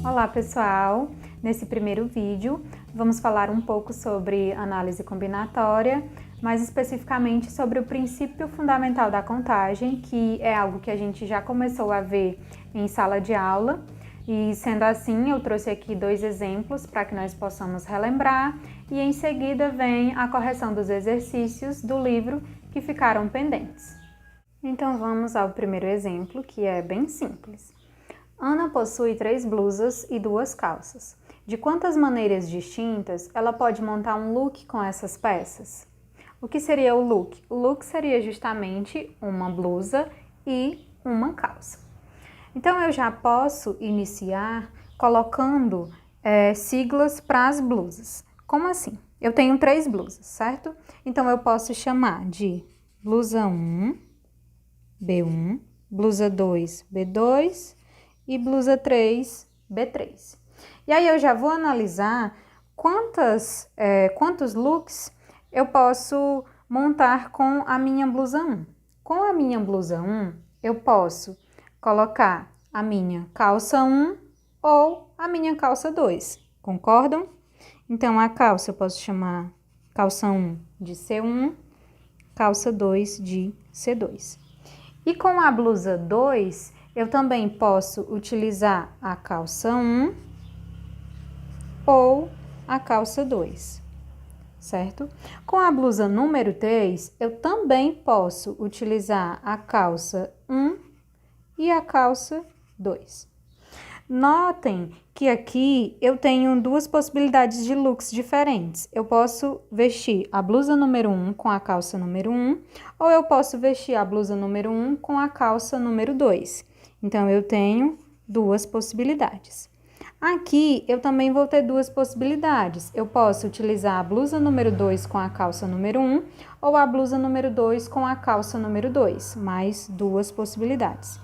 Olá pessoal! Nesse primeiro vídeo vamos falar um pouco sobre análise combinatória, mais especificamente sobre o princípio fundamental da contagem, que é algo que a gente já começou a ver em sala de aula. E sendo assim, eu trouxe aqui dois exemplos para que nós possamos relembrar e em seguida vem a correção dos exercícios do livro que ficaram pendentes. Então vamos ao primeiro exemplo, que é bem simples. Ana possui 3 blusas e 2 calças. De quantas maneiras distintas ela pode montar um look com essas peças? O que seria o look? O look seria justamente uma blusa e uma calça. Então eu já posso iniciar colocando siglas para as blusas. Como assim? Eu tenho 3 blusas, certo? Então eu posso chamar de blusa 1, B1, blusa 2, B2 e blusa 3, B3. E aí eu já vou analisar quantos looks eu posso montar com a minha blusa 1. Com a minha blusa 1, eu posso colocar a minha calça 1 ou a minha calça 2, concordam? Então, a calça eu posso chamar calça 1 de C1, calça 2 de C2. E com a blusa 2, eu também posso utilizar a calça 1 ou a calça 2, certo? Com a blusa número 3, eu também posso utilizar a calça 1 e a calça 2. Notem que aqui eu tenho duas possibilidades de looks diferentes. Eu posso vestir a blusa número 1 com a calça número 1, ou eu posso vestir a blusa número 1 com a calça número 2. Então, eu tenho duas possibilidades. Aqui, eu também vou ter duas possibilidades. Eu posso utilizar a blusa número 2 com a calça número 1, ou a blusa número 2 com a calça número 2, mais duas possibilidades.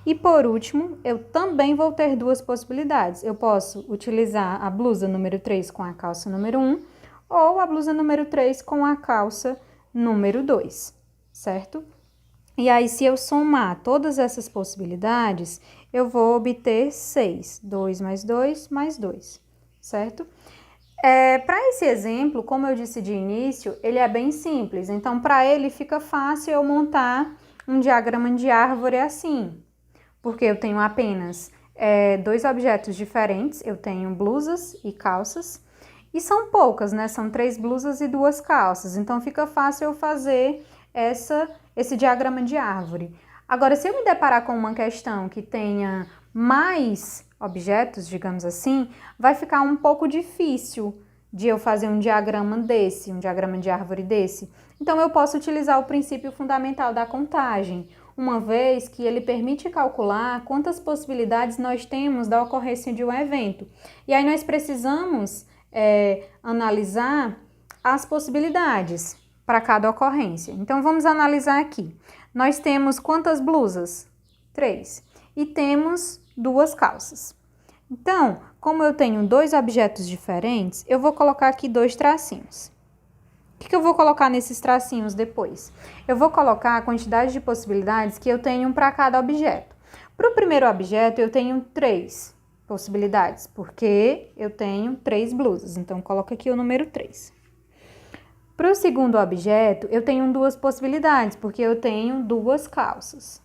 E por último, eu também vou ter duas possibilidades. Eu posso utilizar a blusa número 3 com a calça número 1 ou a blusa número 3 com a calça número 2, certo? E aí, se eu somar todas essas possibilidades, eu vou obter 6. 2 mais 2 mais 2, certo? Para esse exemplo, como eu disse de início, ele é bem simples. Então, para ele fica fácil eu montar um diagrama de árvore assim. Porque eu tenho apenas 2 objetos diferentes, eu tenho blusas e calças, e são poucas, né? São 3 blusas e 2 calças, então fica fácil eu fazer esse diagrama de árvore. Agora, se eu me deparar com uma questão que tenha mais objetos, digamos assim, vai ficar um pouco difícil de eu fazer um diagrama desse, um diagrama de árvore desse. Então, eu posso utilizar o princípio fundamental da contagem, uma vez que ele permite calcular quantas possibilidades nós temos da ocorrência de um evento. E aí nós precisamos analisar as possibilidades para cada ocorrência. Então, vamos analisar aqui. Nós temos quantas blusas? 3. E temos 2 calças. Então, como eu tenho 2 objetos diferentes, eu vou colocar aqui 2 tracinhos. O que eu vou colocar nesses tracinhos depois? Eu vou colocar a quantidade de possibilidades que eu tenho para cada objeto. Para o primeiro objeto, eu tenho 3 possibilidades, porque eu tenho 3 blusas. Então, coloco aqui o número 3. Para o segundo objeto, eu tenho 2 possibilidades, porque eu tenho 2 calças.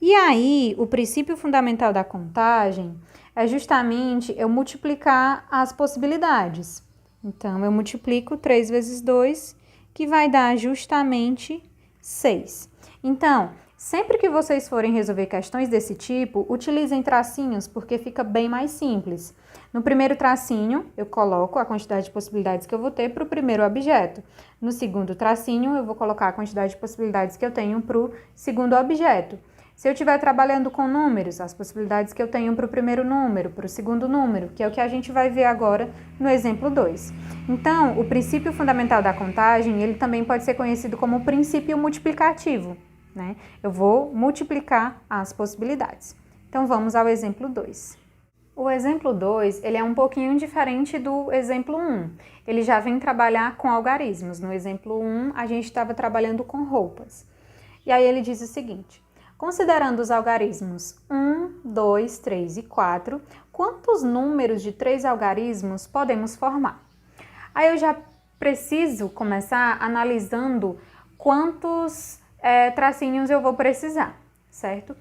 E aí, o princípio fundamental da contagem é justamente eu multiplicar as possibilidades. Então, eu multiplico 3 vezes 2, que vai dar justamente 6. Então, sempre que vocês forem resolver questões desse tipo, utilizem tracinhos, porque fica bem mais simples. No primeiro tracinho, eu coloco a quantidade de possibilidades que eu vou ter para o primeiro objeto. No segundo tracinho, eu vou colocar a quantidade de possibilidades que eu tenho para o segundo objeto. Se eu estiver trabalhando com números, as possibilidades que eu tenho para o primeiro número, para o segundo número, que é o que a gente vai ver agora no exemplo 2. Então, o princípio fundamental da contagem, ele também pode ser conhecido como princípio multiplicativo, né? Eu vou multiplicar as possibilidades. Então, vamos ao exemplo 2. O exemplo 2, ele é um pouquinho diferente do exemplo 1. Ele já vem trabalhar com algarismos. No exemplo 1, a gente estava trabalhando com roupas. E aí ele diz o seguinte: Considerando os algarismos 1, 2, 3 e 4, quantos números de 3 algarismos podemos formar? Aí eu já preciso começar analisando quantos tracinhos eu vou precisar, certo?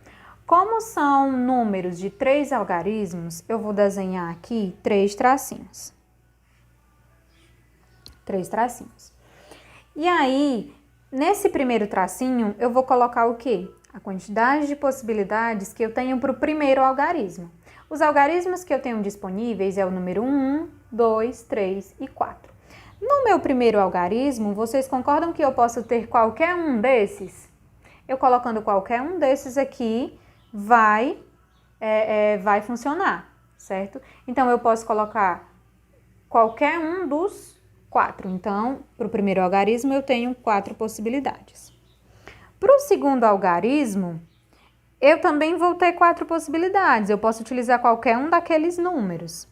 Como são números de 3 algarismos, eu vou desenhar aqui 3 tracinhos. 3 tracinhos. E aí, nesse primeiro tracinho, eu vou colocar o quê? A quantidade de possibilidades que eu tenho para o primeiro algarismo. Os algarismos que eu tenho disponíveis é o número 1, 2, 3 e 4. No meu primeiro algarismo, vocês concordam que eu posso ter qualquer um desses? Eu colocando qualquer um desses aqui, vai funcionar, certo? Então, eu posso colocar qualquer um dos 4. Então, para o primeiro algarismo, eu tenho 4 possibilidades. Para o segundo algarismo, eu também vou ter 4 possibilidades. Eu posso utilizar qualquer um daqueles números.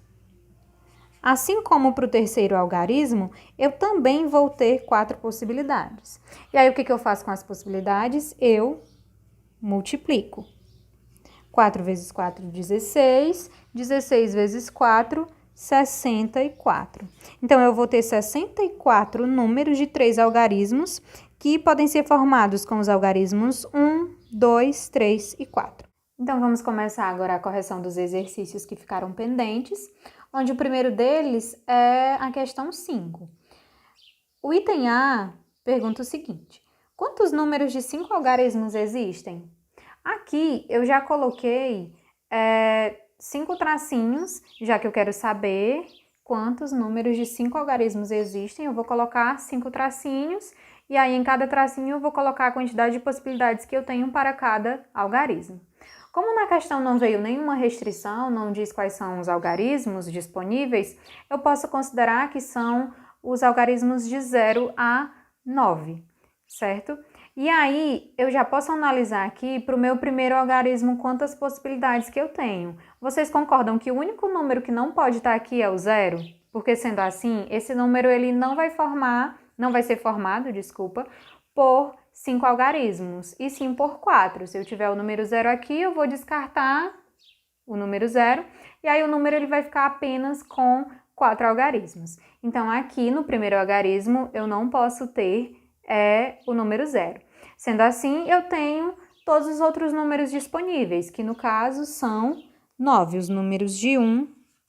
Assim como para o terceiro algarismo, eu também vou ter 4 possibilidades. E aí, o que eu faço com as possibilidades? Eu multiplico. 4 vezes 4, 16. 16 vezes 4, 64. Então, eu vou ter 64 números de 3 algarismos que podem ser formados com os algarismos 1, 2, 3 e 4. Então, vamos começar agora a correção dos exercícios que ficaram pendentes, onde o primeiro deles é a questão 5. O item A pergunta o seguinte: quantos números de 5 algarismos existem? Aqui eu já coloquei 5 tracinhos, já que eu quero saber quantos números de 5 algarismos existem. Eu vou colocar 5 tracinhos e aí em cada tracinho eu vou colocar a quantidade de possibilidades que eu tenho para cada algarismo. Como na questão não veio nenhuma restrição, não diz quais são os algarismos disponíveis, eu posso considerar que são os algarismos de 0 a 9, certo? E aí, eu já posso analisar aqui para o meu primeiro algarismo quantas possibilidades que eu tenho. Vocês concordam que o único número que não pode estar aqui é o 0? Porque sendo assim, esse número ele não vai ser formado, por 5 algarismos, e sim por 4. Se eu tiver o número 0 aqui, eu vou descartar o número 0, e aí o número ele vai ficar apenas com 4 algarismos. Então, aqui no primeiro algarismo, eu não posso ter o número 0. Sendo assim, eu tenho todos os outros números disponíveis, que no caso são 9, os números de 1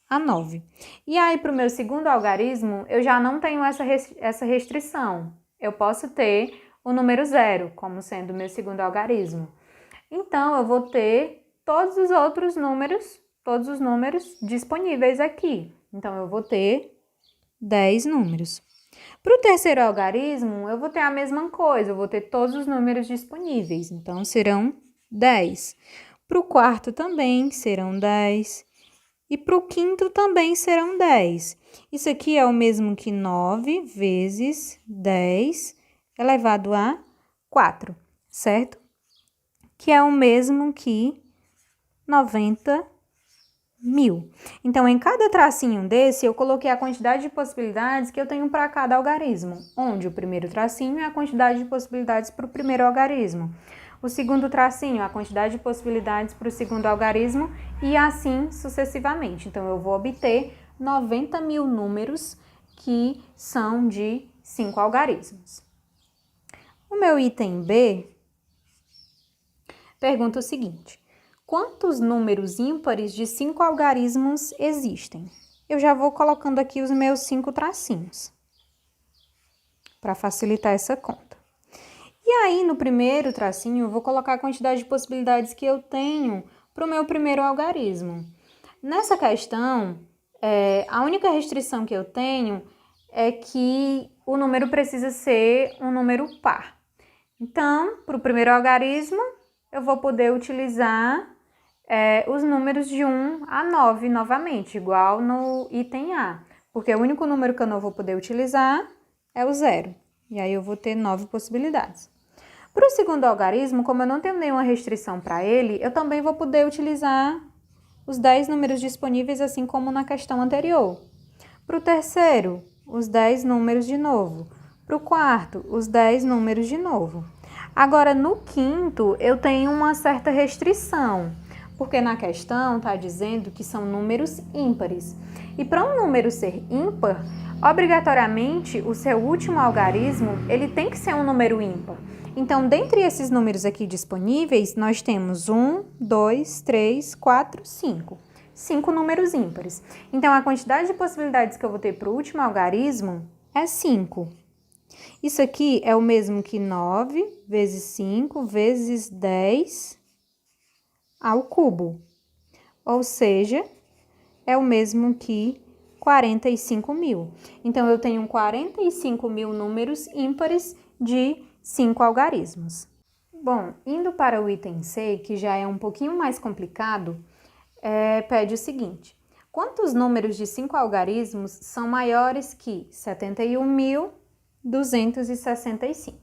a 9. E aí, para o meu segundo algarismo, eu já não tenho essa restrição. Eu posso ter o número 0 como sendo o meu segundo algarismo. Então, eu vou ter todos os números disponíveis aqui. Então, eu vou ter 10 números. Para o terceiro algarismo, eu vou ter a mesma coisa, eu vou ter todos os números disponíveis, então serão 10. Para o quarto também serão 10. E para o quinto também serão 10. Isso aqui é o mesmo que 9 vezes 10 elevado a 4, certo? Que é o mesmo que 90.000. Então, em cada tracinho desse, eu coloquei a quantidade de possibilidades que eu tenho para cada algarismo, onde o primeiro tracinho é a quantidade de possibilidades para o primeiro algarismo, o segundo tracinho, a quantidade de possibilidades para o segundo algarismo e assim sucessivamente. Então, eu vou obter 90.000 números que são de 5 algarismos. O meu item B pergunta o seguinte: quantos números ímpares de 5 algarismos existem? Eu já vou colocando aqui os meus 5 tracinhos, para facilitar essa conta. E aí, no primeiro tracinho, eu vou colocar a quantidade de possibilidades que eu tenho para o meu primeiro algarismo. Nessa questão, a única restrição que eu tenho é que o número precisa ser um número par. Então, para o primeiro algarismo, eu vou poder utilizar os números de 1 a 9 novamente, igual no item A, porque o único número que eu não vou poder utilizar é o 0, e aí eu vou ter 9 possibilidades. Para o segundo algarismo, como eu não tenho nenhuma restrição para ele, eu também vou poder utilizar os 10 números disponíveis, assim como na questão anterior. Para o terceiro, os 10 números de novo. Para o quarto, os 10 números de novo. Agora, no quinto, eu tenho uma certa restrição, porque na questão está dizendo que são números ímpares. E para um número ser ímpar, obrigatoriamente, o seu último algarismo, ele tem que ser um número ímpar. Então, dentre esses números aqui disponíveis, nós temos 1, 2, 3, 4, 5. 5 números ímpares. Então, a quantidade de possibilidades que eu vou ter para o último algarismo é 5. Isso aqui é o mesmo que 9 vezes 5 vezes 10 ao cubo. Ou seja, é o mesmo que 45.000. Então, eu tenho 45.000 números ímpares de 5 algarismos. Bom, indo para o item C, que já é um pouquinho mais complicado, pede o seguinte: quantos números de 5 algarismos são maiores que 71.265?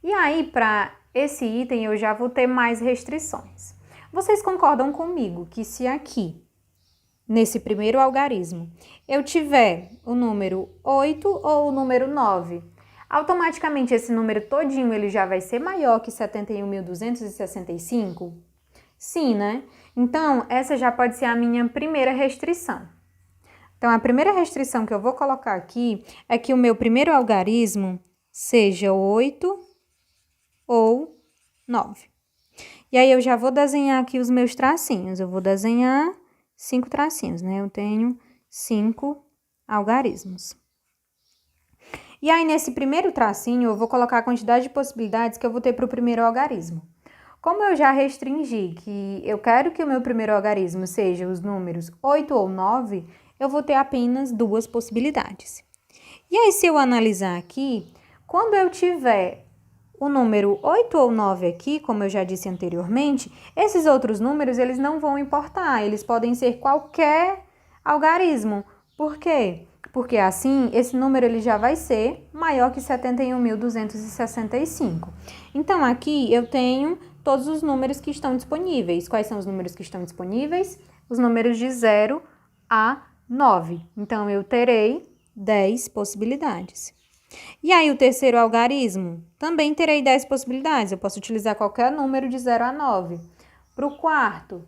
E aí, para esse item, eu já vou ter mais restrições. Vocês concordam comigo que se aqui, nesse primeiro algarismo, eu tiver o número 8 ou o número 9, automaticamente esse número todinho ele já vai ser maior que 71.265? Sim, né? Então, essa já pode ser a minha primeira restrição. Então, a primeira restrição que eu vou colocar aqui é que o meu primeiro algarismo seja 8 ou 9. E aí, eu já vou desenhar aqui os meus tracinhos. Eu vou desenhar 5 tracinhos, né? Eu tenho 5 algarismos. E aí, nesse primeiro tracinho, eu vou colocar a quantidade de possibilidades que eu vou ter para o primeiro algarismo. Como eu já restringi que eu quero que o meu primeiro algarismo seja os números 8 ou 9, eu vou ter apenas 2 possibilidades. E aí, se eu analisar aqui, quando eu tiver o número 8 ou 9 aqui, como eu já disse anteriormente, esses outros números, eles não vão importar, eles podem ser qualquer algarismo. Por quê? Porque assim, esse número ele já vai ser maior que 71.265. Então, aqui eu tenho todos os números que estão disponíveis. Quais são os números que estão disponíveis? Os números de 0 a 9. Então, eu terei 10 possibilidades. E aí, o terceiro algarismo? Também terei 10 possibilidades. Eu posso utilizar qualquer número de 0 a 9. Para o quarto,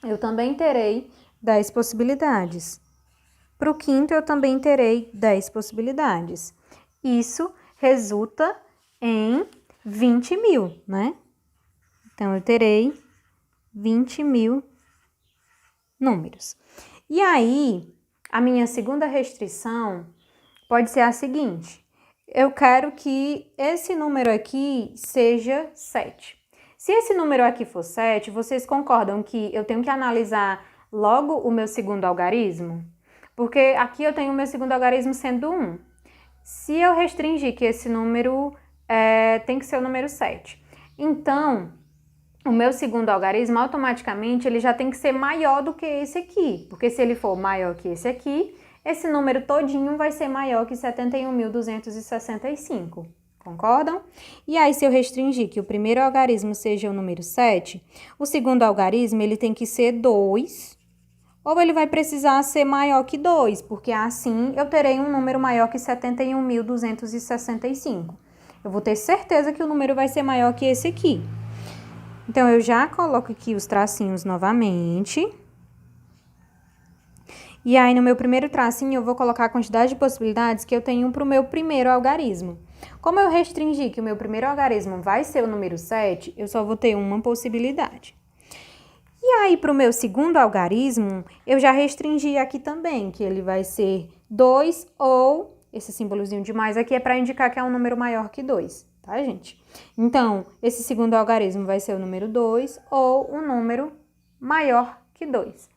eu também terei 10 possibilidades. Para o quinto, eu também terei 10 possibilidades. Isso resulta em 20.000, né? Então, eu terei 20.000 números. E aí, a minha segunda restrição pode ser a seguinte: eu quero que esse número aqui seja 7. Se esse número aqui for 7, vocês concordam que eu tenho que analisar logo o meu segundo algarismo? Porque aqui eu tenho o meu segundo algarismo sendo 1. Se eu restringir que esse número tem que ser o número 7, então o meu segundo algarismo automaticamente ele já tem que ser maior do que esse aqui. Porque se ele for maior que esse aqui, esse número todinho vai ser maior que 71.265. Concordam? E aí, se eu restringir que o primeiro algarismo seja o número 7, o segundo algarismo ele tem que ser 2, ou ele vai precisar ser maior que 2, porque assim eu terei um número maior que 71.265. Eu vou ter certeza que o número vai ser maior que esse aqui. Então, eu já coloco aqui os tracinhos novamente. E aí, no meu primeiro tracinho, eu vou colocar a quantidade de possibilidades que eu tenho para o meu primeiro algarismo. Como eu restringi que o meu primeiro algarismo vai ser o número 7, eu só vou ter uma possibilidade. E aí, para o meu segundo algarismo, eu já restringi aqui também, que ele vai ser 2 ou, esse símbolozinho de mais aqui é para indicar que é um número maior que 2, tá, gente? Então, esse segundo algarismo vai ser o número 2 ou um número maior que 2.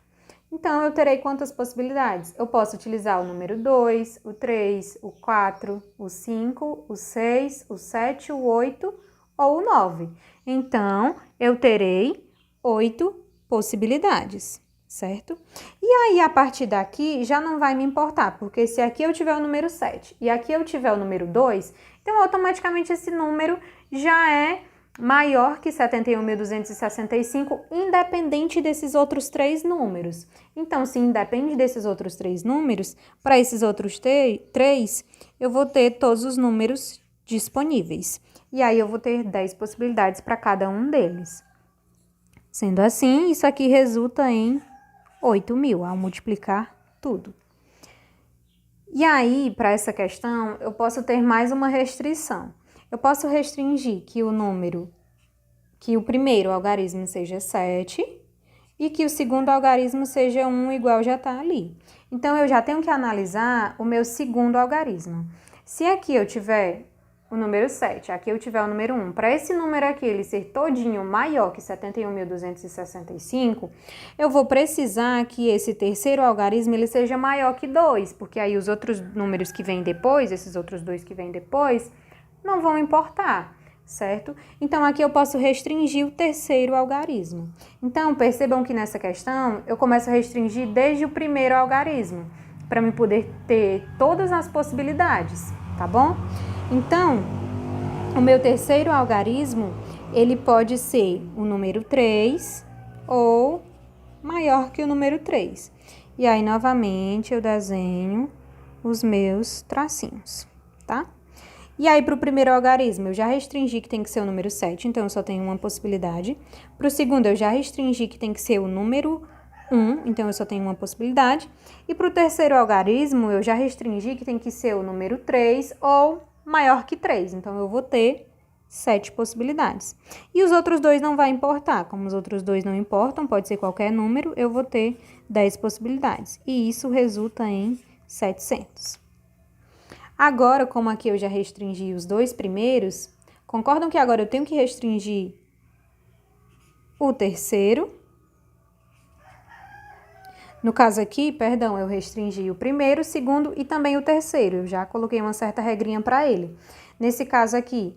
Então, eu terei quantas possibilidades? Eu posso utilizar o número 2, o 3, o 4, o 5, o 6, o 7, o 8 ou o 9. Então, eu terei 8 possibilidades, certo? E aí, a partir daqui, já não vai me importar, porque se aqui eu tiver o número 7 e aqui eu tiver o número 2, então, automaticamente, esse número já é maior que 71.265, independente desses outros 3 números. Então, se independe desses outros 3 números, para esses outros 3, eu vou ter todos os números disponíveis. e aí eu vou ter 10 possibilidades para cada um deles. Sendo assim, isso aqui resulta em 8.000, ao multiplicar tudo. E aí, para essa questão, eu posso ter mais uma restrição. Eu posso restringir que o primeiro algarismo seja 7 e que o segundo algarismo seja 1, igual já está ali. Então, eu já tenho que analisar o meu segundo algarismo. Se aqui eu tiver o número 7, aqui eu tiver o número 1, para esse número aqui ele ser todinho maior que 71.265, eu vou precisar que esse terceiro algarismo ele seja maior que 2, porque aí os outros números que vêm depois, esses outros dois que vêm depois, não vão importar, certo? Então, aqui eu posso restringir o terceiro algarismo. Então, percebam que nessa questão eu começo a restringir desde o primeiro algarismo, para me poder ter todas as possibilidades, tá bom? Então, o meu terceiro algarismo, ele pode ser o número 3 ou maior que o número 3. E aí, novamente, eu desenho os meus tracinhos, tá? E aí, para o primeiro algarismo, eu já restringi que tem que ser o número 7, então eu só tenho uma possibilidade. Para o segundo, eu já restringi que tem que ser o número 1, então eu só tenho uma possibilidade. E para o terceiro algarismo, eu já restringi que tem que ser o número 3 ou maior que 3, então eu vou ter 7 possibilidades. E os outros dois não vai importar, como os outros dois não importam, pode ser qualquer número, eu vou ter 10 possibilidades. E isso resulta em 700. Agora, como aqui eu já restringi os dois primeiros, concordam que agora eu tenho que restringir o terceiro? No caso aqui, perdão, eu restringi o primeiro, o segundo e também o terceiro. Eu já coloquei uma certa regrinha para ele. Nesse caso aqui,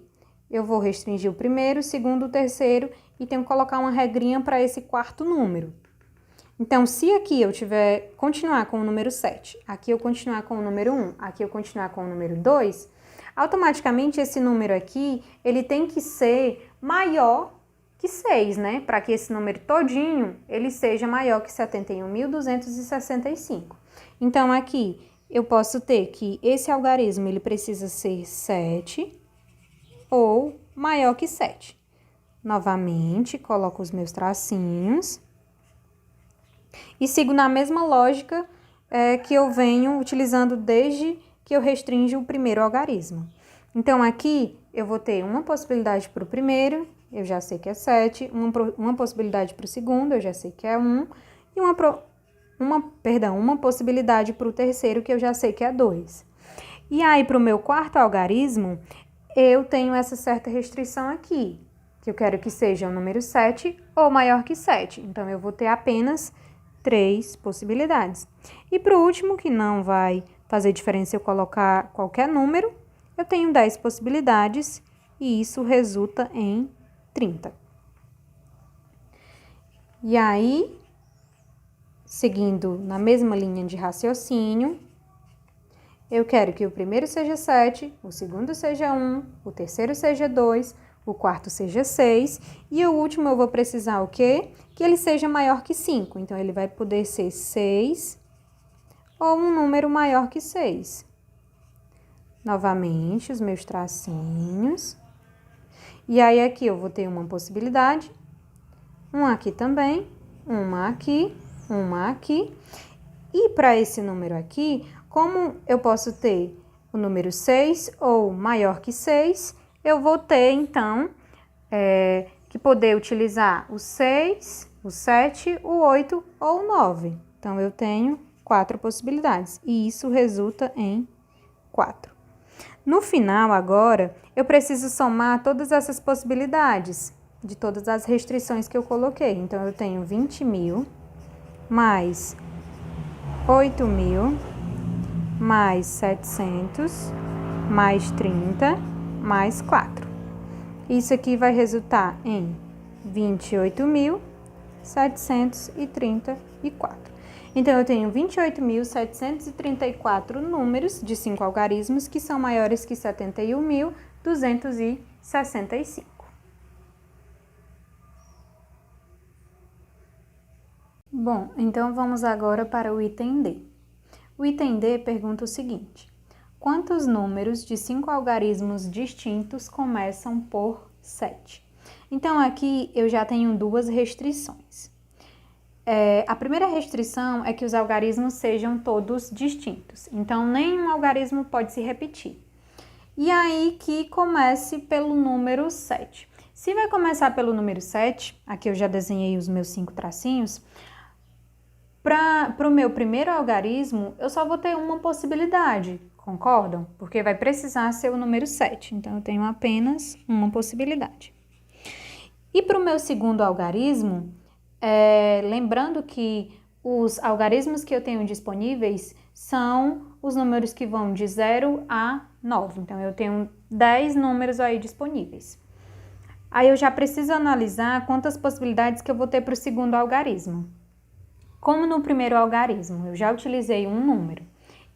eu vou restringir o primeiro, o segundo, o terceiro e tenho que colocar uma regrinha para esse quarto número. Então, se aqui eu continuar com o número 7, aqui eu continuar com o número 1, aqui eu continuar com o número 2, automaticamente esse número aqui, ele tem que ser maior que 6, né? Para que esse número todinho, ele seja maior que 71.265. Então, aqui, eu posso ter que esse algarismo, ele precisa ser 7 ou maior que 7. Novamente, coloco os meus tracinhos e sigo na mesma lógica que eu venho utilizando desde que eu restringo o primeiro algarismo. Então, aqui, eu vou ter uma possibilidade para o primeiro, eu já sei que é 7, uma possibilidade para o segundo, eu já sei que é 1, e uma possibilidade para o terceiro, que eu já sei que é 2. E aí, para o meu quarto algarismo, eu tenho essa certa restrição aqui, que eu quero que seja o número 7 ou maior que 7. Então, eu vou ter apenas 3 possibilidades. E para o último, que não vai fazer diferença eu colocar qualquer número, eu tenho 10 possibilidades e isso resulta em 30. E aí, seguindo na mesma linha de raciocínio, eu quero que o primeiro seja 7, o segundo seja 1, o terceiro seja 2, o quarto seja 6 e o último eu vou precisar o quê? Que ele seja maior que 5. Então, ele vai poder ser 6 ou um número maior que 6. Novamente, os meus tracinhos. E aí, aqui eu vou ter uma possibilidade, uma aqui também, uma aqui. E para esse número aqui, como eu posso ter o número 6 ou maior que 6, eu vou ter, então, que poder utilizar o 6, o 7, o 8 ou o 9. Então, eu tenho 4 possibilidades e isso resulta em 4. No final, agora, eu preciso somar todas essas possibilidades de todas as restrições que eu coloquei. Então, eu tenho 20.000 mais 8.000 mais 700 mais 30 mais 4. Isso aqui vai resultar em 28.734. Então, eu tenho 28.734 números de 5 algarismos que são maiores que 71.265. Bom, então vamos agora para o item D. O item D pergunta o seguinte: Quantos números de 5 algarismos distintos começam por 7? Então, aqui eu já tenho duas restrições. A primeira restrição é que os algarismos sejam todos distintos. Então, nenhum algarismo pode se repetir. E aí que comece pelo número 7. Se vai começar pelo número 7, aqui eu já desenhei os meus 5 tracinhos, para o meu primeiro algarismo, eu só vou ter uma possibilidade, concordam? Porque vai precisar ser o número 7, então eu tenho apenas uma possibilidade. E para o meu segundo algarismo, lembrando que os algarismos que eu tenho disponíveis são os números que vão de 0 a 9. Então, eu tenho 10 números aí disponíveis. Aí, eu já preciso analisar quantas possibilidades que eu vou ter para o segundo algarismo. Como no primeiro algarismo, eu já utilizei um número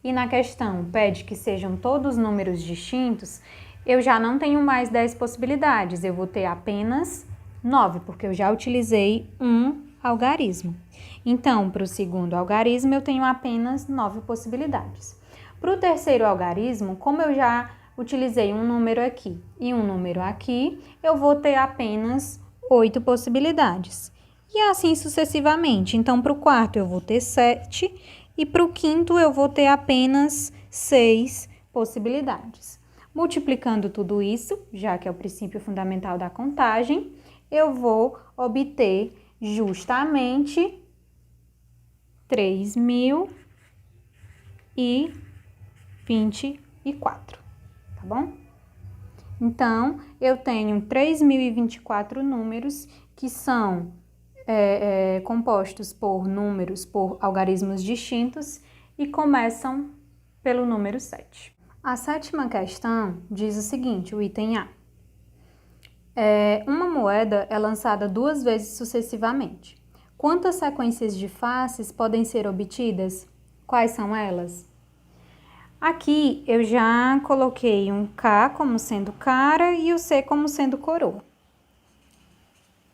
e na questão pede que sejam todos números distintos, eu já não tenho mais 10 possibilidades, eu vou ter apenas 9, porque eu já utilizei um algarismo. Então, para o segundo algarismo, eu tenho apenas 9 possibilidades. Para o terceiro algarismo, como eu já utilizei um número aqui e um número aqui, eu vou ter apenas 8 possibilidades. E assim sucessivamente. Então, para o quarto, eu vou ter 7 e para o quinto, eu vou ter apenas 6 possibilidades. Multiplicando tudo isso, já que é o princípio fundamental da contagem, eu vou obter justamente 3.024, tá bom? Então, eu tenho 3.024 números que são compostos por números, por algarismos distintos e começam pelo número 7. A sétima questão diz o seguinte, o item A. Uma moeda é lançada 2 vezes sucessivamente. Quantas sequências de faces podem ser obtidas? Quais são elas? Aqui eu já coloquei um K como sendo cara e o C como sendo coroa.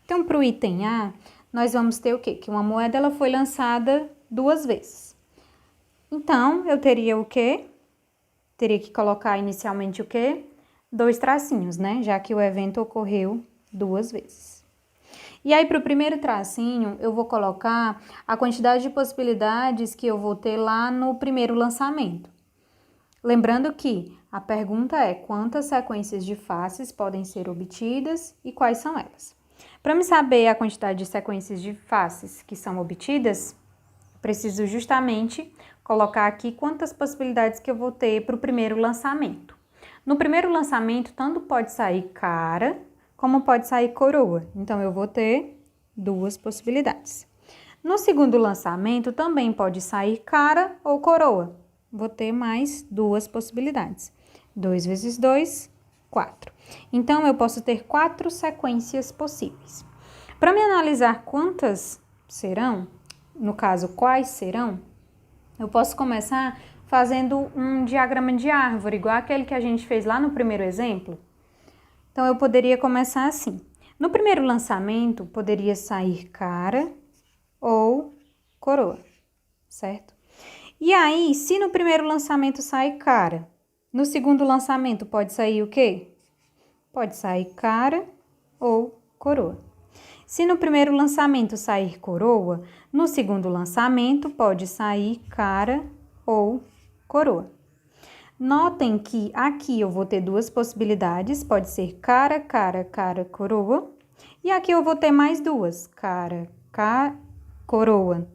Então, para o item A, nós vamos ter o quê? Que uma moeda ela foi lançada 2 vezes. Então, eu teria o quê? Teria que colocar inicialmente o quê? 2 tracinhos, né? Já que o evento ocorreu 2 vezes. E aí, para o primeiro tracinho, eu vou colocar a quantidade de possibilidades que eu vou ter lá no primeiro lançamento. Lembrando que a pergunta é quantas sequências de faces podem ser obtidas e quais são elas. Para me saber a quantidade de sequências de faces que são obtidas, preciso justamente colocar aqui quantas possibilidades que eu vou ter para o primeiro lançamento. No primeiro lançamento, tanto pode sair cara, como pode sair coroa. Então, eu vou ter 2 possibilidades. No segundo lançamento, também pode sair cara ou coroa. Vou ter mais 2 possibilidades. 2 vezes 2, 4. Então, eu posso ter 4 sequências possíveis. Para me analisar quantas serão, no caso, quais serão, eu posso começar fazendo um diagrama de árvore, igual aquele que a gente fez lá no primeiro exemplo. Então, eu poderia começar assim. No primeiro lançamento, poderia sair cara ou coroa, certo? E aí, se no primeiro lançamento sai cara, no segundo lançamento pode sair o quê? Pode sair cara ou coroa. Se no primeiro lançamento sair coroa, no segundo lançamento pode sair cara ou coroa. Notem que aqui eu vou ter 2 possibilidades, pode ser cara, cara, cara, coroa. E aqui eu vou ter mais 2, cara, coroa,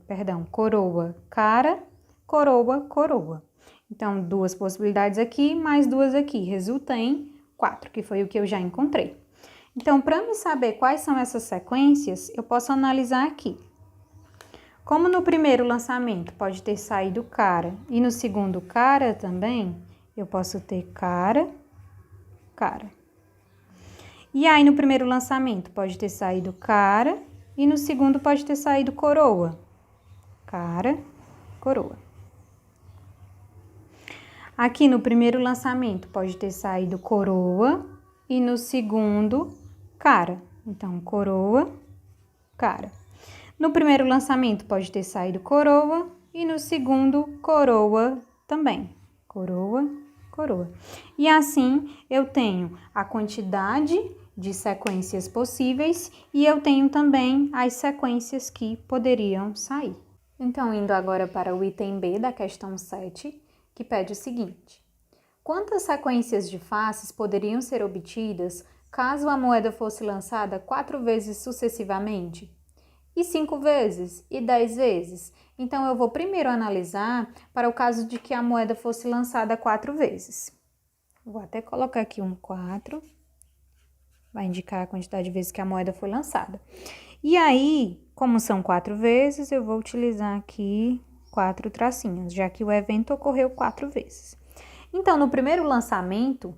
cara, coroa, coroa. Então, 2 possibilidades aqui, mais 2 aqui, resulta em 4, que foi o que eu já encontrei. Então, para me saber quais são essas sequências, eu posso analisar aqui. Como no primeiro lançamento pode ter saído cara e no segundo cara também, eu posso ter cara, cara. E aí, no primeiro lançamento pode ter saído cara e no segundo pode ter saído coroa. Cara, coroa. Aqui no primeiro lançamento pode ter saído coroa e no segundo, cara. Então, coroa, cara. No primeiro lançamento pode ter saído coroa e no segundo, coroa também. Coroa, coroa. E assim, eu tenho a quantidade de sequências possíveis e eu tenho também as sequências que poderiam sair. Então, indo agora para o item B da questão 7, que pede o seguinte: quantas sequências de faces poderiam ser obtidas caso a moeda fosse lançada 4 vezes sucessivamente? E 5 vezes? E 10 vezes? Então, eu vou primeiro analisar para o caso de que a moeda fosse lançada 4 vezes. Vou até colocar aqui um 4. Vai indicar a quantidade de vezes que a moeda foi lançada. E aí, como são 4 vezes, eu vou utilizar aqui 4 tracinhos, já que o evento ocorreu 4 vezes. Então, no primeiro lançamento,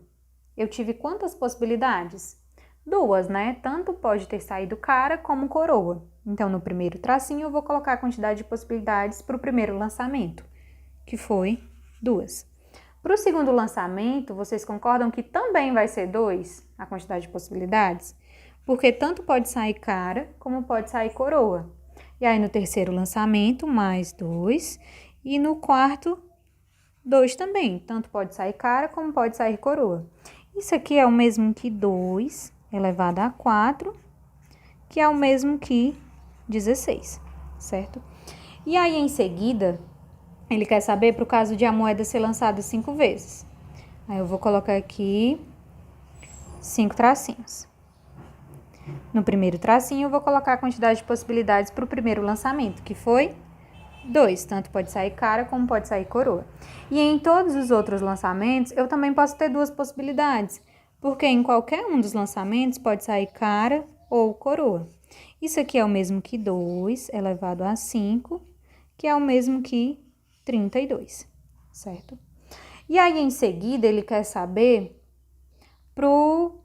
eu tive quantas possibilidades? 2, né? Tanto pode ter saído cara como coroa. Então, no primeiro tracinho, eu vou colocar a quantidade de possibilidades para o primeiro lançamento, que foi 2. Para o segundo lançamento, vocês concordam que também vai ser 2, a quantidade de possibilidades? Porque tanto pode sair cara, como pode sair coroa. E aí, no terceiro lançamento, mais 2. E no quarto, 2 também. Tanto pode sair cara, como pode sair coroa. Isso aqui é o mesmo que 2 elevado a 4, que é o mesmo que 16, certo? E aí, em seguida, ele quer saber para o caso de a moeda ser lançada 5 vezes. Aí eu vou colocar aqui 5 tracinhos. No primeiro tracinho, eu vou colocar a quantidade de possibilidades para o primeiro lançamento, que foi 2. Tanto pode sair cara, como pode sair coroa. E em todos os outros lançamentos, eu também posso ter 2 possibilidades, porque em qualquer um dos lançamentos pode sair cara ou coroa. Isso aqui é o mesmo que 2 elevado a 5, que é o mesmo que 32, certo? E aí, em seguida, ele quer saber pro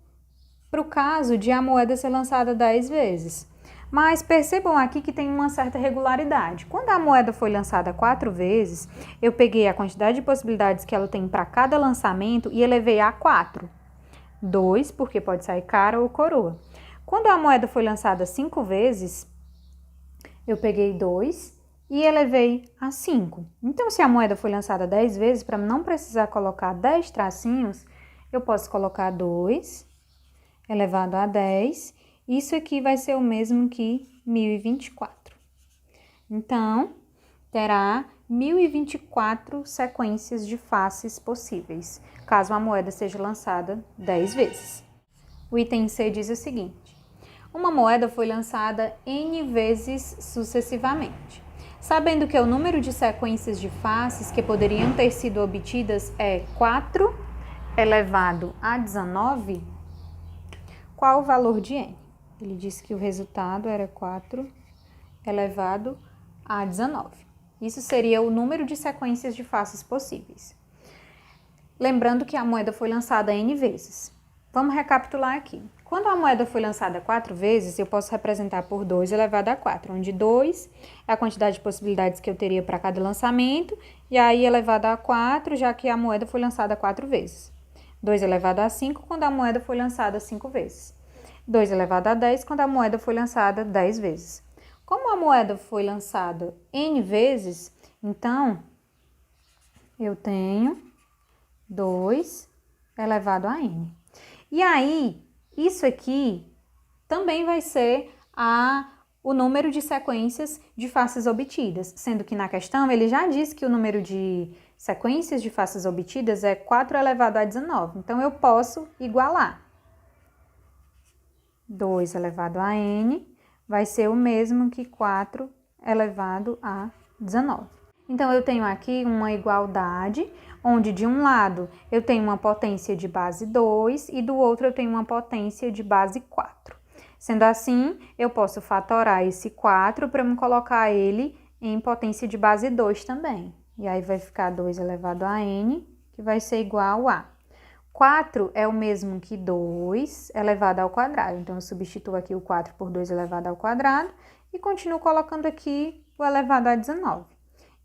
caso de a moeda ser lançada 10 vezes. Mas percebam aqui que tem uma certa regularidade. Quando a moeda foi lançada 4 vezes, eu peguei a quantidade de possibilidades que ela tem para cada lançamento e elevei a 4. 2, porque pode sair cara ou coroa. Quando a moeda foi lançada 5 vezes, eu peguei 2 e elevei a 5. Então, se a moeda foi lançada 10 vezes, para não precisar colocar 10 tracinhos, eu posso colocar 2 elevado a 10. Isso aqui vai ser o mesmo que 1024. Então, terá 1024 sequências de faces possíveis, caso a moeda seja lançada 10 vezes. O item C diz o seguinte: uma moeda foi lançada N vezes sucessivamente. Sabendo que o número de sequências de faces que poderiam ter sido obtidas é 4 elevado a 19, qual o valor de N? Ele disse que o resultado era 4 elevado a 19. Isso seria o número de sequências de faces possíveis. Lembrando que a moeda foi lançada N vezes. Vamos recapitular aqui. Quando a moeda foi lançada 4 vezes, eu posso representar por 2 elevado a 4, onde 2 é a quantidade de possibilidades que eu teria para cada lançamento, e aí elevado a 4, já que a moeda foi lançada 4 vezes. 2 elevado a 5, quando a moeda foi lançada 5 vezes. 2 elevado a 10, quando a moeda foi lançada 10 vezes. Como a moeda foi lançada N vezes, então, eu tenho 2 elevado a N. E aí, isso aqui também vai ser o número de sequências de faces obtidas, sendo que na questão ele já disse que o número de sequências de faces obtidas é 4 elevado a 19. Então, eu posso igualar. 2 elevado a N vai ser o mesmo que 4 elevado a 19. Então, eu tenho aqui uma igualdade, onde de um lado eu tenho uma potência de base 2 e do outro eu tenho uma potência de base 4. Sendo assim, eu posso fatorar esse 4 para me colocar ele em potência de base 2 também. E aí vai ficar 2 elevado a N, que vai ser igual a 4 é o mesmo que 2 elevado ao quadrado. Então, eu substituo aqui o 4 por 2 elevado ao quadrado e continuo colocando aqui o elevado a 19.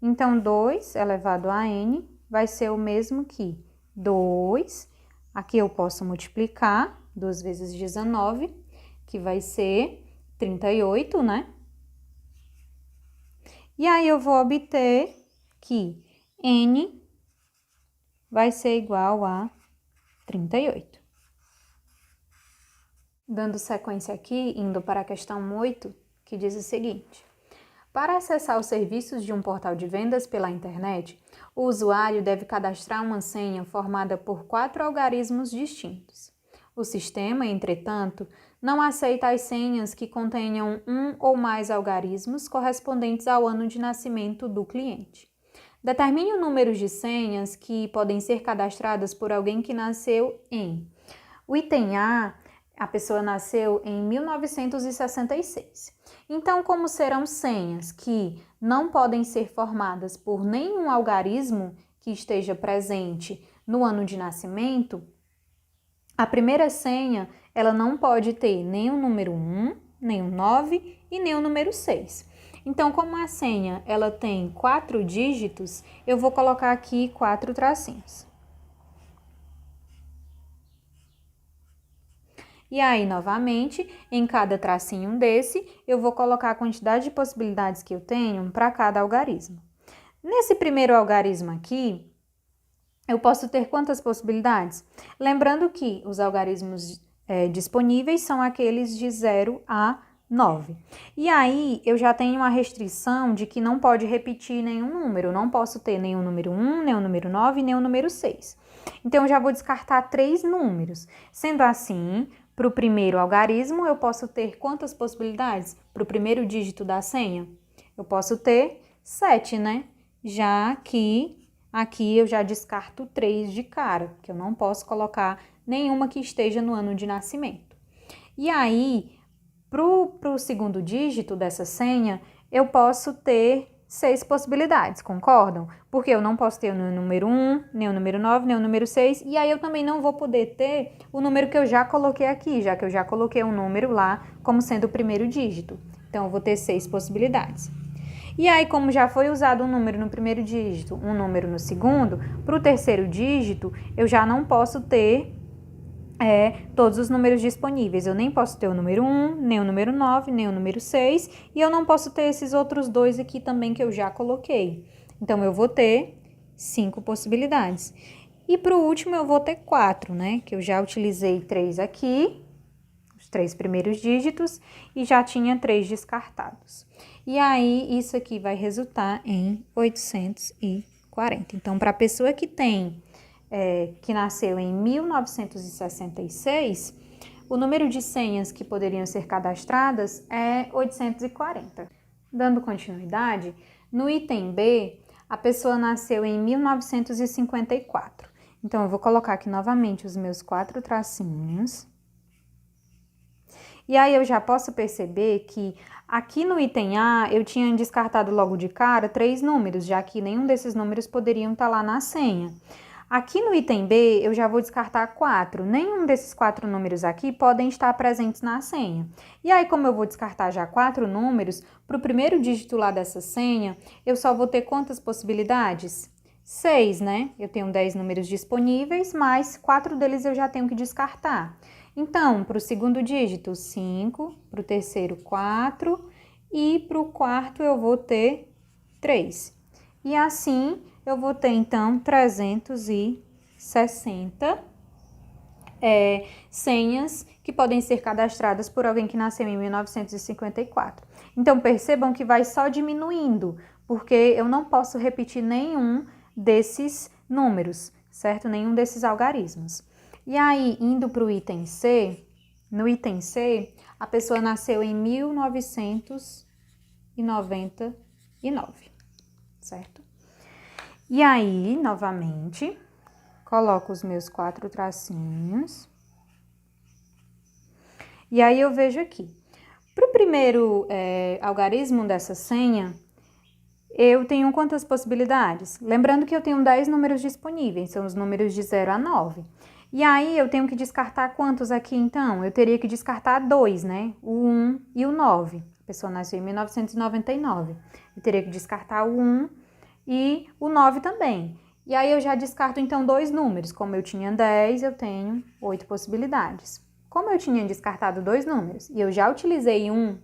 Então, 2 elevado a N vai ser o mesmo que 2. Aqui eu posso multiplicar 2 vezes 19, que vai ser 38, né? E aí, eu vou obter que N vai ser igual a 38. Dando sequência aqui, indo para a questão 8, que diz o seguinte: para acessar os serviços de um portal de vendas pela internet, o usuário deve cadastrar uma senha formada por 4 algarismos distintos. O sistema, entretanto, não aceita as senhas que contenham um ou mais algarismos correspondentes ao ano de nascimento do cliente. Determine o número de senhas que podem ser cadastradas por alguém que nasceu em... O item a pessoa nasceu em 1966. Então, como serão senhas que não podem ser formadas por nenhum algarismo que esteja presente no ano de nascimento, a primeira senha, ela não pode ter nem o número 1, nem o 9 e nem o número 6. Então, como a senha ela tem 4 dígitos, eu vou colocar aqui 4 tracinhos. E aí, novamente, em cada tracinho desse, eu vou colocar a quantidade de possibilidades que eu tenho para cada algarismo. Nesse primeiro algarismo aqui, eu posso ter quantas possibilidades? Lembrando que os algarismos disponíveis são aqueles de 0 a 9. E aí, eu já tenho uma restrição de que não pode repetir nenhum número. Eu não posso ter nem o número 1, nem o número 9, nem o número 6. Então, eu já vou descartar 3 números. Sendo assim, para o primeiro algarismo, eu posso ter quantas possibilidades? Para o primeiro dígito da senha? Eu posso ter 7, né? Já que aqui eu já descarto 3 de cara, porque eu não posso colocar nenhuma que esteja no ano de nascimento. E aí, para o segundo dígito dessa senha, eu posso ter 6 possibilidades, concordam? Porque eu não posso ter o número 1, nem o número 9, nem o número 6, e aí eu também não vou poder ter o número que eu já coloquei aqui, já que eu já coloquei um número lá como sendo o primeiro dígito. Então, eu vou ter 6 possibilidades. E aí, como já foi usado um número no primeiro dígito, um número no segundo, para o terceiro dígito, eu já não posso ter todos os números disponíveis. Eu nem posso ter o número 1, nem o número 9, nem o número 6, e eu não posso ter esses outros dois aqui também que eu já coloquei. Então, eu vou ter 5 possibilidades. E para o último, eu vou ter 4, né? Que eu já utilizei 3 aqui, os 3 primeiros dígitos, e já tinha 3 descartados. E aí, isso aqui vai resultar em 840. Então, para a pessoa que que nasceu em 1966, o número de senhas que poderiam ser cadastradas é 840. Dando continuidade, no item B, a pessoa nasceu em 1954. Então, eu vou colocar aqui novamente os meus 4 tracinhos. E aí, eu já posso perceber que aqui no item A, eu tinha descartado logo de cara 3 números, já que nenhum desses números poderiam estar lá na senha. Aqui no item B, eu já vou descartar 4. Nenhum desses 4 números aqui podem estar presentes na senha. E aí, como eu vou descartar já 4 números, para o primeiro dígito lá dessa senha, eu só vou ter quantas possibilidades? 6, né? Eu tenho 10 números disponíveis, mas 4 deles eu já tenho que descartar. Então, para o segundo dígito, 5, para o terceiro, 4, e para o quarto eu vou ter 3. E assim, eu vou ter, então, 360 senhas que podem ser cadastradas por alguém que nasceu em 1954. Então, percebam que vai só diminuindo, porque eu não posso repetir nenhum desses números, certo? Nenhum desses algarismos. E aí, indo para o item C, no item C, a pessoa nasceu em 1999, certo? E aí, novamente, coloco os meus 4 tracinhos. E aí, eu vejo aqui. Para o primeiro algarismo dessa senha, eu tenho quantas possibilidades? Lembrando que eu tenho 10 números disponíveis, são os números de 0 a 9. E aí, eu tenho que descartar quantos aqui, então? Eu teria que descartar 2, né? O 1 e o 9. A pessoa nasceu em 1999. Eu teria que descartar o 1 e o 9 também. E aí, eu já descarto, então, 2 números. Como eu tinha 10, eu tenho 8 possibilidades. Como eu tinha descartado 2 números e eu já utilizei 1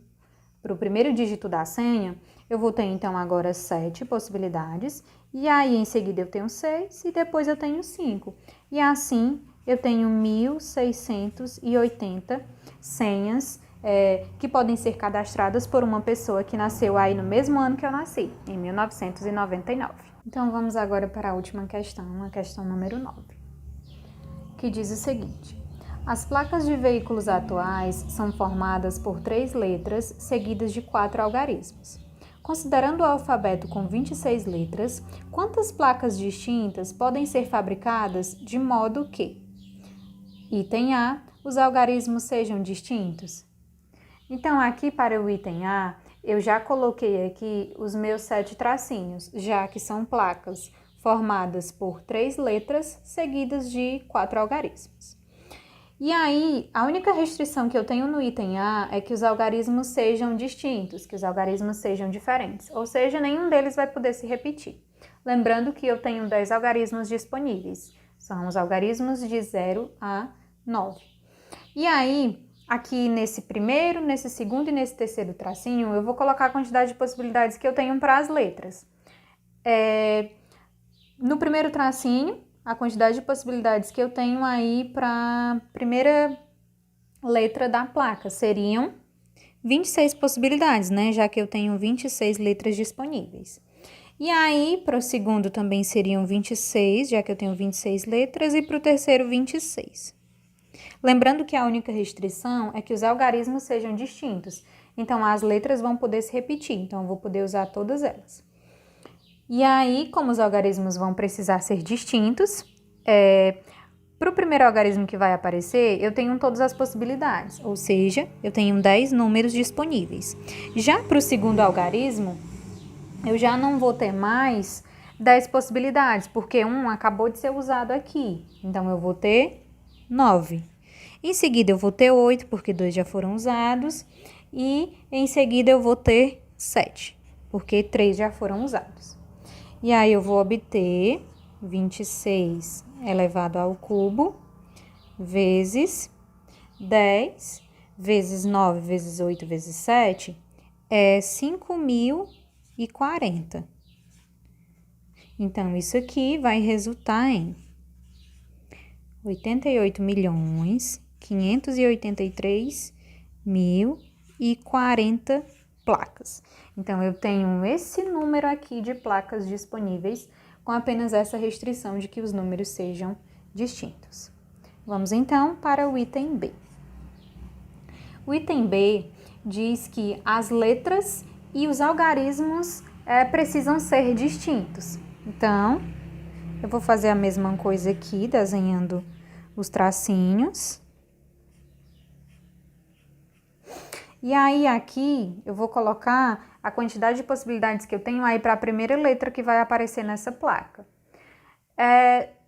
para o primeiro dígito da senha, eu vou ter, então, agora 7 possibilidades. E aí, em seguida, eu tenho 6 e depois eu tenho 5. E assim, eu tenho 1.680 senhas que podem ser cadastradas por uma pessoa que nasceu aí no mesmo ano que eu nasci, em 1999. Então, vamos agora para a última questão, a questão número 9, que diz o seguinte: as placas de veículos atuais são formadas por 3 letras seguidas de 4 algarismos. Considerando o alfabeto com 26 letras, quantas placas distintas podem ser fabricadas de modo que, item A, os algarismos sejam distintos? Então, aqui para o item A, eu já coloquei aqui os meus 7 tracinhos, já que são placas formadas por 3 letras seguidas de 4 algarismos. E aí, a única restrição que eu tenho no item A é que os algarismos sejam distintos, que os algarismos sejam diferentes, ou seja, nenhum deles vai poder se repetir. Lembrando que eu tenho 10 algarismos disponíveis, são os algarismos de 0 a 9. E aí, aqui nesse primeiro, nesse segundo e nesse terceiro tracinho, eu vou colocar a quantidade de possibilidades que eu tenho para as letras. No primeiro tracinho, a quantidade de possibilidades que eu tenho aí para a primeira letra da placa seriam 26 possibilidades, né? Já que eu tenho 26 letras disponíveis. E aí, para o segundo também seriam 26, já que eu tenho 26 letras, e para o terceiro, 26. Lembrando que a única restrição é que os algarismos sejam distintos. Então, as letras vão poder se repetir, então eu vou poder usar todas elas. E aí, como os algarismos vão precisar ser distintos, para o primeiro algarismo que vai aparecer, eu tenho todas as possibilidades, ou seja, eu tenho 10 números disponíveis. Já para o segundo algarismo, eu já não vou ter mais 10 possibilidades, porque um acabou de ser usado aqui, então eu vou ter 9. Em seguida, eu vou ter 8, porque 2 já foram usados, e em seguida eu vou ter 7, porque 3 já foram usados. E aí, eu vou obter 26 elevado ao cubo vezes 10 vezes 9 vezes 8 vezes 7 é 5.040. Então, isso aqui vai resultar em 88.583.040 placas. Então, eu tenho esse número aqui de placas disponíveis com apenas essa restrição de que os números sejam distintos. Vamos, então, para o item B. O item B diz que as letras e os algarismos precisam ser distintos. Então, eu vou fazer a mesma coisa aqui, desenhando os tracinhos. E aí, aqui, eu vou colocar a quantidade de possibilidades que eu tenho aí para a primeira letra que vai aparecer nessa placa.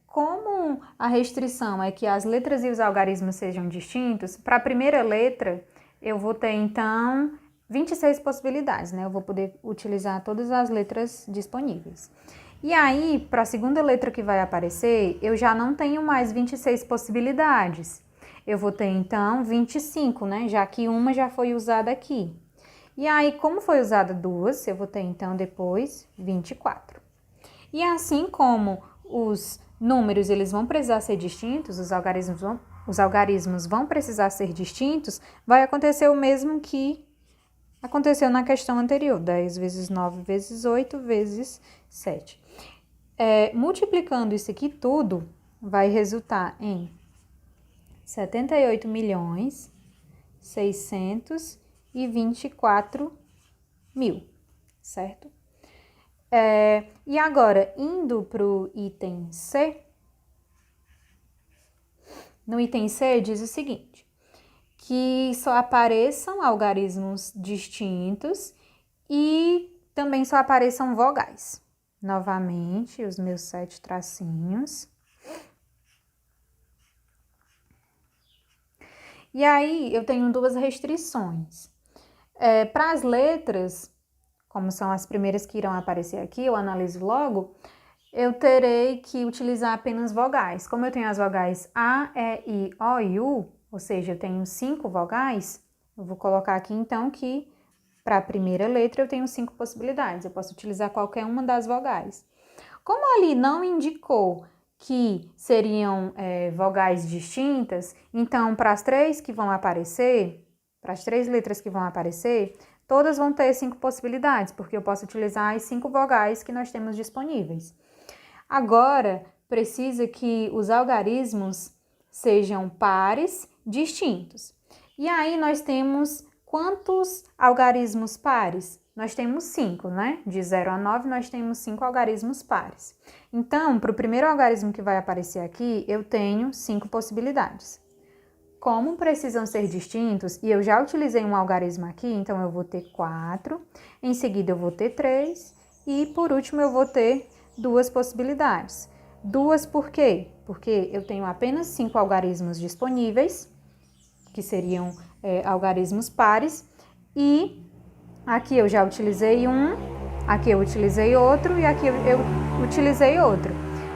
Como a restrição é que as letras e os algarismos sejam distintos, para a primeira letra, eu vou ter, então, 26 possibilidades, né? Eu vou poder utilizar todas as letras disponíveis. E aí, para a segunda letra que vai aparecer, eu já não tenho mais 26 possibilidades. Eu vou ter, então, 25, né? Já que uma já foi usada aqui. E aí, como foi usada 2, eu vou ter, então, depois 24. E assim como os números eles vão precisar ser distintos, os algarismos vão precisar ser distintos, vai acontecer o mesmo que aconteceu na questão anterior, 10 vezes 9 vezes 8 vezes 7. Multiplicando isso aqui tudo, vai resultar em 78.624.000, certo? E agora, indo para o item C, no item C diz o seguinte, que só apareçam algarismos distintos e também só apareçam vogais. Novamente, os meus 7 tracinhos. E aí, eu tenho 2 restrições. Para as letras, como são as primeiras que irão aparecer aqui, eu analiso logo, eu terei que utilizar apenas vogais. Como eu tenho as vogais A, E, I, O e U, ou seja, eu tenho 5 vogais, eu vou colocar aqui então que Para a primeira letra, eu tenho 5 possibilidades. Eu posso utilizar qualquer uma das vogais. Como ali não indicou que seriam vogais distintas, então, para as 3 que vão aparecer, para as 3 letras que vão aparecer, todas vão ter 5 possibilidades, porque eu posso utilizar as 5 vogais que nós temos disponíveis. Agora, precisa que os algarismos sejam pares distintos. E aí, nós temos quantos algarismos pares? Nós temos 5, né? De 0 a 9, nós temos 5 algarismos pares. Então, para o primeiro algarismo que vai aparecer aqui, eu tenho 5 possibilidades. Como precisam ser distintos, e eu já utilizei um algarismo aqui, então eu vou ter 4, em seguida eu vou ter 3, e por último eu vou ter 2 possibilidades. 2 por quê? Porque eu tenho apenas 5 algarismos disponíveis, que seriam algarismos pares, e aqui eu já utilizei um, aqui eu utilizei outro e aqui eu utilizei outro.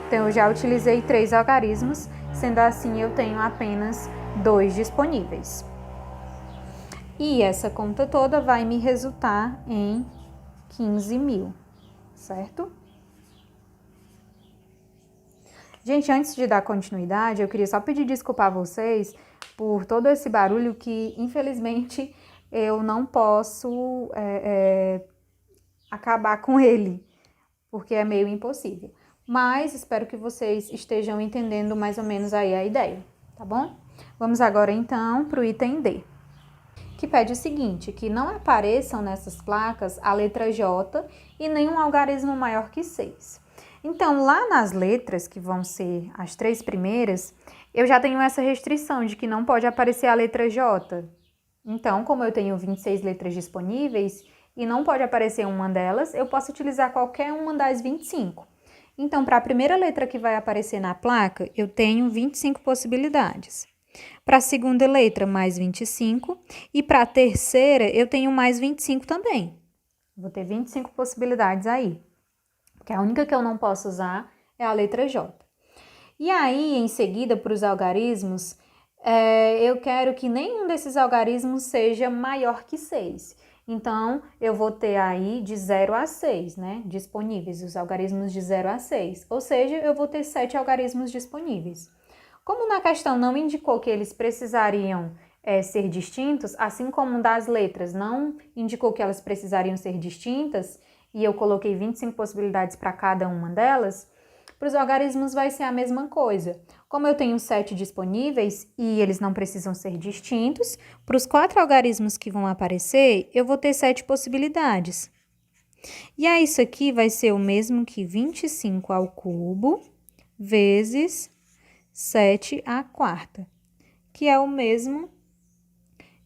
Então, eu já utilizei 3 algarismos, sendo assim eu tenho apenas 2 disponíveis. E essa conta toda vai me resultar em 15.000, certo? Gente, antes de dar continuidade, eu queria só pedir desculpa a vocês por todo esse barulho que, infelizmente, eu não posso acabar com ele, porque é meio impossível. Mas espero que vocês estejam entendendo mais ou menos aí a ideia, tá bom? Vamos agora, então, para o item D, que pede o seguinte, que não apareçam nessas placas a letra J e nenhum algarismo maior que 6. Então, lá nas letras, que vão ser as 3 primeiras, eu já tenho essa restrição de que não pode aparecer a letra J. Então, como eu tenho 26 letras disponíveis e não pode aparecer uma delas, eu posso utilizar qualquer uma das 25. Então, para a primeira letra que vai aparecer na placa, eu tenho 25 possibilidades. Para a segunda letra, mais 25. E para a terceira, eu tenho mais 25 também. Vou ter 25 possibilidades aí. Porque a única que eu não posso usar é a letra J. E aí, em seguida, para os algarismos, eu quero que nenhum desses algarismos seja maior que 6. Então, eu vou ter aí de 0 a 6, né? Disponíveis, os algarismos de 0 a 6. Ou seja, eu vou ter 7 algarismos disponíveis. Como na questão não indicou que eles precisariam ser distintos, assim como das letras não indicou que elas precisariam ser distintas, e eu coloquei 25 possibilidades para cada uma delas, para os algarismos vai ser a mesma coisa. Como eu tenho 7 disponíveis e eles não precisam ser distintos, para os 4 algarismos que vão aparecer, eu vou ter 7 possibilidades. E aí, isso aqui vai ser o mesmo que 25 ao cubo vezes 7 à quarta, que é o mesmo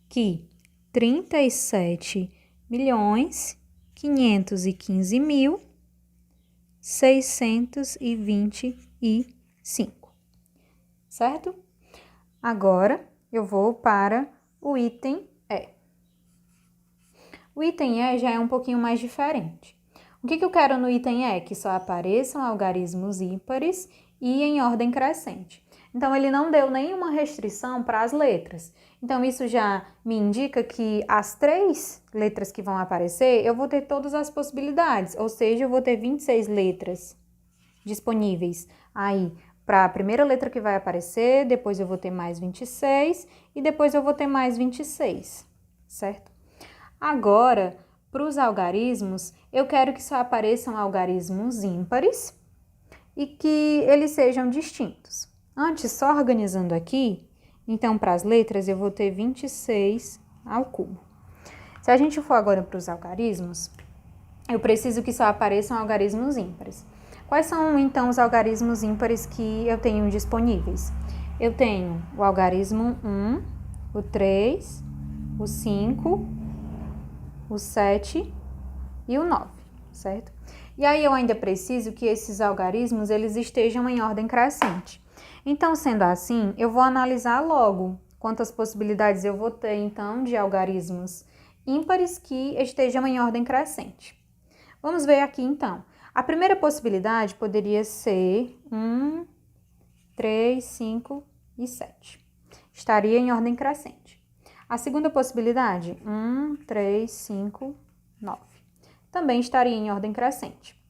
que 37.515.625, certo? Agora, eu vou para o item E. O item E já é um pouquinho mais diferente. O que eu quero no item E? Que só apareçam algarismos ímpares e em ordem crescente. Então, ele não deu nenhuma restrição para as letras. Então, isso já me indica que as 3 letras que vão aparecer, eu vou ter todas as possibilidades, ou seja, eu vou ter 26 letras disponíveis aí para a primeira letra que vai aparecer, depois eu vou ter mais 26 e depois eu vou ter mais 26, certo? Agora, para os algarismos, eu quero que só apareçam algarismos ímpares e que eles sejam distintos. Antes, só organizando aqui, então, para as letras, eu vou ter 26 ao cubo. Se a gente for agora para os algarismos, eu preciso que só apareçam algarismos ímpares. Quais são, então, os algarismos ímpares que eu tenho disponíveis? Eu tenho o algarismo 1, o 3, o 5, o 7 e o 9, certo? E aí, eu ainda preciso que esses algarismos eles estejam em ordem crescente. Então, sendo assim, eu vou analisar logo quantas possibilidades eu vou ter, então, de algarismos ímpares que estejam em ordem crescente. Vamos ver aqui, então. A primeira possibilidade poderia ser 1, 3, 5 e 7. Estaria em ordem crescente. A segunda possibilidade, 1, 3, 5, 9. Também estaria em ordem crescente.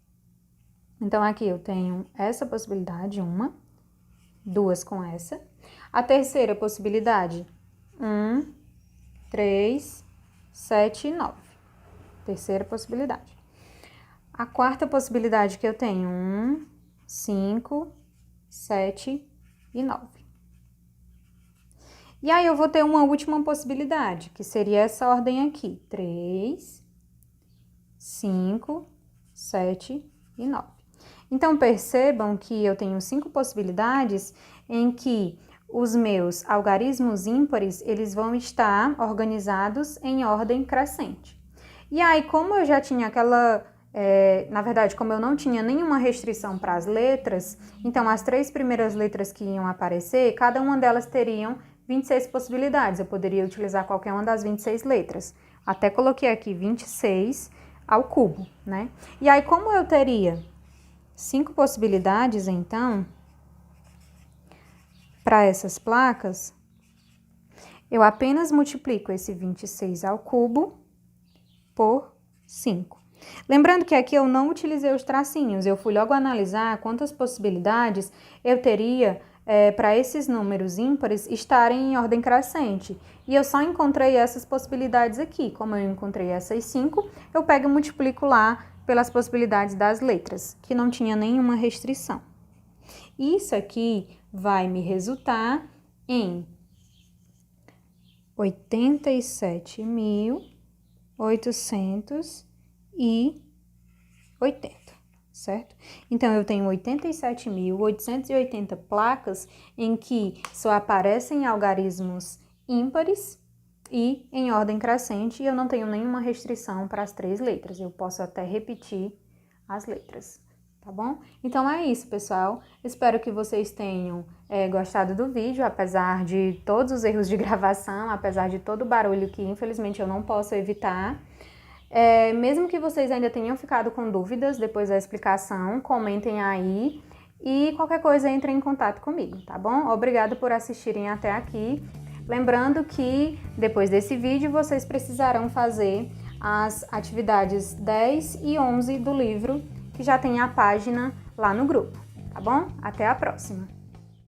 Então, aqui eu tenho essa possibilidade, 1, 2 com essa. A terceira possibilidade, 1, 3, 7 e 9. Terceira possibilidade. A quarta possibilidade que eu tenho, 1, 5, 7 e 9. E aí, eu vou ter uma última possibilidade, que seria essa ordem aqui, 3, 5, 7 e 9. Então, percebam que eu tenho 5 possibilidades em que os meus algarismos ímpares, eles vão estar organizados em ordem crescente. E aí, como eu já tinha na verdade, como eu não tinha nenhuma restrição para as letras, então as 3 primeiras letras que iam aparecer, cada uma delas teriam 26 possibilidades. Eu poderia utilizar qualquer uma das 26 letras. Até coloquei aqui 26 ao cubo, né? E aí, como eu teria 5 possibilidades, então, para essas placas, eu apenas multiplico esse 26 ao cubo por 5. Lembrando que aqui eu não utilizei os tracinhos, eu fui logo analisar quantas possibilidades eu teria para esses números ímpares estarem em ordem crescente. E eu só encontrei essas possibilidades aqui. Como eu encontrei essas 5, eu pego e multiplico lá pelas possibilidades das letras, que não tinha nenhuma restrição. Isso aqui vai me resultar em 87.880, certo? Então, eu tenho 87.880 placas em que só aparecem algarismos ímpares e em ordem crescente, e eu não tenho nenhuma restrição para as 3 letras. Eu posso até repetir as letras, tá bom? Então, é isso, pessoal. Espero que vocês tenham gostado do vídeo, apesar de todos os erros de gravação, apesar de todo o barulho que, infelizmente, eu não posso evitar. Mesmo que vocês ainda tenham ficado com dúvidas depois da explicação, comentem aí e qualquer coisa entrem em contato comigo, tá bom? Obrigada por assistirem até aqui. Lembrando que depois desse vídeo vocês precisarão fazer as atividades 10 e 11 do livro, que já tem a página lá no grupo, tá bom? Até a próxima!